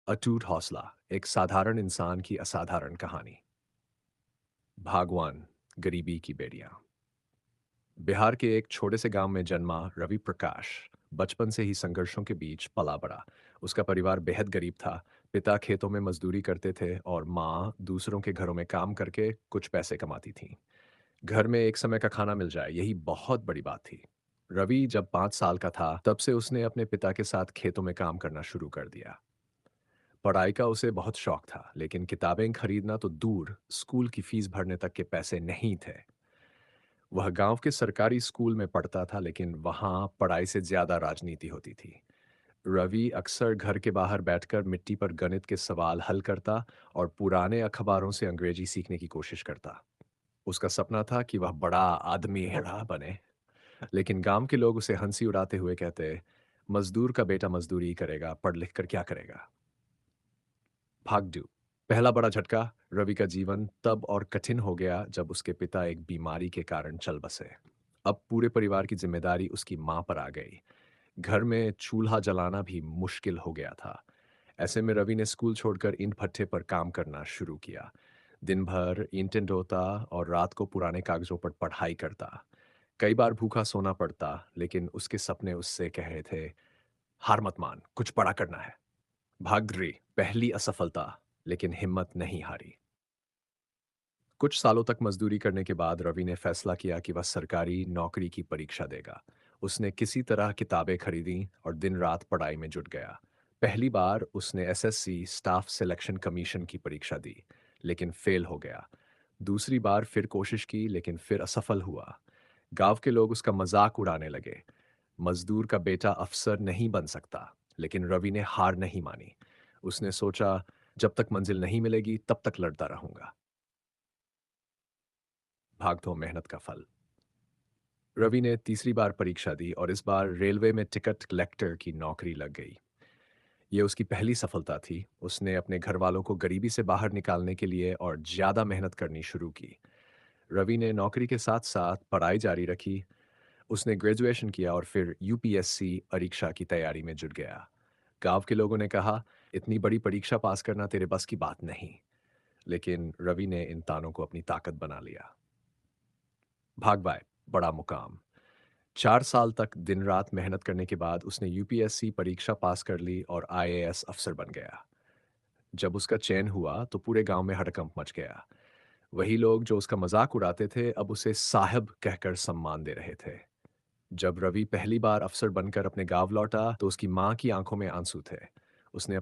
अटूट हौसला, एक साधारण इंसान की असाधारण कहानी। भागवान, गरीबी की बेड़ियां। बिहार के एक छोटे से गांव में जन्मा रवि प्रकाश बचपन से ही संघर्षों के बीच पला बड़ा। उसका परिवार बेहद गरीब था। पिता खेतों में मजदूरी करते थे और माँ दूसरों के घरों में काम करके कुछ पैसे कमाती थी। घर में एक समय का खाना मिल जाए, यही बहुत बड़ी बात थी। रवि जब 5 साल का था तब से उसने अपने पिता के साथ खेतों में काम करना शुरू कर दिया। पढ़ाई का उसे बहुत शौक था, लेकिन किताबें खरीदना तो दूर, स्कूल की फीस भरने तक के पैसे नहीं थे। वह गांव के सरकारी स्कूल में पढ़ता था, लेकिन वहां पढ़ाई से ज्यादा राजनीति होती थी। रवि अक्सर घर के बाहर बैठकर मिट्टी पर गणित के सवाल हल करता और पुराने अखबारों से अंग्रेजी सीखने की कोशिश करता। उसका सपना था कि वह बड़ा आदमी बड़ा बने, लेकिन गांव के लोग उसे हंसी उड़ाते हुए कहते, मजदूर का बेटा मजदूरी ही करेगा, पढ़ लिख कर क्या करेगा। भाग 2। पहला बड़ा झटका। रवि का जीवन तब और कठिन हो गया जब उसके पिता एक बीमारी के कारण चल बसे। अब पूरे परिवार की जिम्मेदारी उसकी मां पर आ गई। घर में चूल्हा जलाना भी मुश्किल हो गया था। ऐसे में रवि ने स्कूल छोड़कर ईंट भट्ठे पर काम करना शुरू किया। दिन भर ईंटें ढोता और रात को पुराने कागजों पर पढ़ाई करता। कई बार भूखा सोना पड़ता, लेकिन उसके सपने उससे कह रहे थे, हार मत मान, कुछ बड़ा करना है। भाग 3। पहली असफलता, लेकिन हिम्मत नहीं हारी। कुछ सालों तक मजदूरी करने के बाद रवि ने फैसला किया कि वह सरकारी नौकरी की परीक्षा देगा। उसने किसी तरह किताबें खरीदी और दिन रात पढ़ाई में जुट गया। पहली बार उसने एसएससी स्टाफ सिलेक्शन कमीशन की परीक्षा दी, लेकिन फेल हो गया। दूसरी बार फिर कोशिश की, लेकिन फिर असफल हुआ। गांव के लोग उसका मजाक उड़ाने लगे, मजदूर का बेटा अफसर नहीं बन सकता। लेकिन रवि ने हार नहीं मानी। उसने सोचा, जब तक मंजिल नहीं मिलेगी तब तक लड़ता रहूंगा। भाग दो, मेहनत का फल। रवि ने तीसरी बार परीक्षा दी और इस बार रेलवे में टिकट कलेक्टर की नौकरी लग गई। ये उसकी पहली सफलता थी। उसने अपने घर वालों को गरीबी से बाहर निकालने के लिए और ज्यादा मेहनत करनी शुरू की। रवि ने नौकरी के साथ साथ पढ़ाई जारी रखी। उसने ग्रेजुएशन किया और फिर यूपीएससी परीक्षा की तैयारी में जुट गया। गांव के लोगों ने कहा, इतनी बड़ी परीक्षा पास करना तेरे बस की बात नहीं। लेकिन रवि ने इन तानों को अपनी ताकत बना लिया। भाग बाय, बड़ा मुकाम। 4 साल तक दिन रात मेहनत करने के बाद उसने यूपीएससी परीक्षा पास कर ली और आईएएस अफसर बन गया। जब उसका चयन हुआ तो पूरे गांव में हड़कंप मच गया। वही लोग जो उसका मजाक उड़ाते थे अब उसे साहब कहकर सम्मान दे रहे थे। जब रवि पहली बार अफसर बनकर अपने गांव लौटा तो उसकी मां की आंखों में आंसू थे। उसने